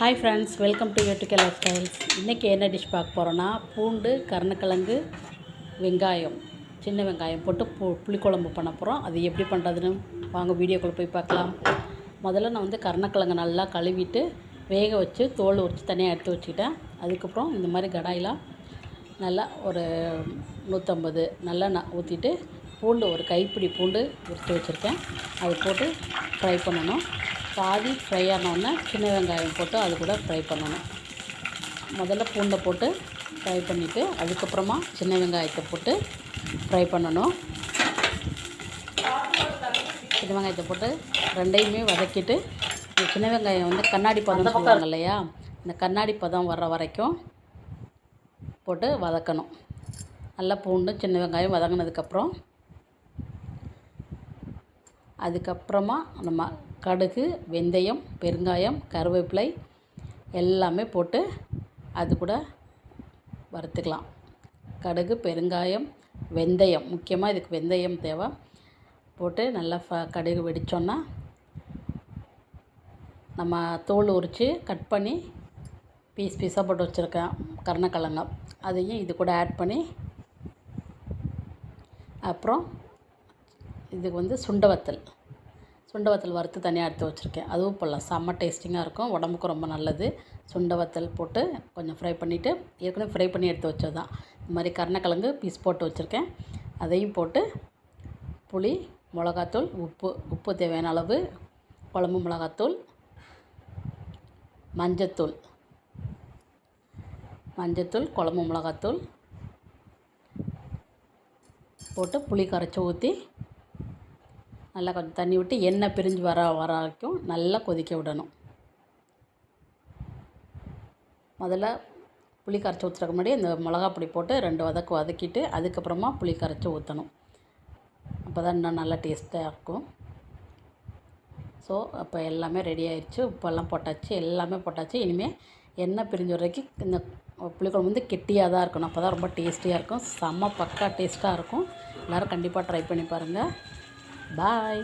Hi friends, welcome to UDK life styles. இன்றைக்கி என்ன dish பார்க்க போகிறோன்னா, பூண்டு, கருணக்கிழங்கு, வெங்காயம், சின்ன வெங்காயம் போட்டு புளிக்குழம்பு பண்ண போகிறோம். அது எப்படி பண்ணுறதுன்னு வாங்க வீடியோக்குள்ளே போய் பார்க்கலாம். முதல்ல நான் கருணக்கிழங்கு நல்லா கழுவிட்டு வேக வச்சு தோல் உரித்து தனியாக எடுத்து வச்சுக்கிட்டேன். அதுக்கப்புறம் இந்த மாதிரி கடாயில் நல்லா ஒரு 150 நல்லா ஊற்றிட்டு பூண்டு ஒரு கைப்பிடி பூண்டு உரித்து வச்சுருக்கேன். அது போட்டு ஃப்ரை பண்ணணும். பாதி ஃப்ரை ஆனோடனே சின்ன வெங்காயம் போட்டு அது கூட ஃப்ரை பண்ணணும். முதல்ல பூண்டை போட்டு ஃப்ரை பண்ணிவிட்டு அதுக்கப்புறமா சின்ன வெங்காயத்தை போட்டு ஃப்ரை பண்ணணும். சின்ன வெங்காயத்தை போட்டு ரெண்டையுமே வதக்கிட்டு, சின்ன வெங்காயம் கண்ணாடி பதம் சொல்லுவாங்க இல்லையா, இந்த கண்ணாடி பதம் வர்ற வரைக்கும் போட்டு வதக்கணும். நல்லா பூண்டு சின்ன வெங்காயம் வதங்கினதுக்கப்புறமா நம்ம கடுகு, வெந்தயம், பெருங்காயம், கருவேப்பிலை எல்லாமே போட்டு அது கூட வறுத்துக்கலாம். கடுகு, பெருங்காயம், வெந்தயம், முக்கியமாக இதுக்கு வெந்தயம் தேவை. போட்டு நல்லா கடுகு வெடித்தோன்னா நம்ம தோல் உரித்து கட் பண்ணி பீஸாக போட்டு வச்சுருக்கேன் கருணக்கிழங்கு, அதையும் இது கூட ஆட் பண்ணி, அப்புறம் இதுக்கு சுண்டை வத்தல் வறுத்து தனியாக எடுத்து வச்சுருக்கேன். அதுவும் போடலாம், செம்ம டேஸ்டிங்காக இருக்கும், உடம்புக்கு ரொம்ப நல்லது. சுண்டை வத்தல் போட்டு கொஞ்சம் ஃப்ரை பண்ணிவிட்டு, ஏற்கனவே ஃப்ரை பண்ணி எடுத்து வச்சது தான், இந்த மாதிரி கருணக்கிழங்கு பீஸ் போட்டு வச்சுருக்கேன். அதையும் போட்டு புளி, மிளகாத்தூள், உப்பு தேவையான அளவு, குழம்பு மிளகாத்தூள், மஞ்சத்தூள், குழம்பு மிளகாத்தூள் போட்டு புளி கரைச்சி ஊற்றி நல்லா கொஞ்சம் தண்ணி விட்டு எண்ணெய் பிரிஞ்சு வர வரைக்கும் நல்லா கொதிக்க விடணும். முதல்ல புளி கரைச்சி ஊற்றுறதுக்கு முன்னாடி இந்த மிளகாப்பொடி போட்டு 2 வதக்கிட்டு அதுக்கப்புறமா புளி கரைச்சி ஊற்றணும். அப்போ தான் இன்னும் நல்லா டேஸ்ட்டாக இருக்கும். ஸோ அப்போ எல்லாமே ரெடி ஆயிடுச்சு. உப்பெல்லாம் போட்டாச்சு, எல்லாமே போட்டாச்சு. இனிமேல் எண்ணெய் பிரிஞ்ச வரைக்கும் இந்த புளிக்குழம்பு கெட்டியாக தான் இருக்கணும். அப்போ தான் ரொம்ப டேஸ்டியாக இருக்கும், செம்ம பக்கா டேஸ்ட்டாக இருக்கும். எல்லோரும் கண்டிப்பாக ட்ரை பண்ணி பாருங்கள். Bye.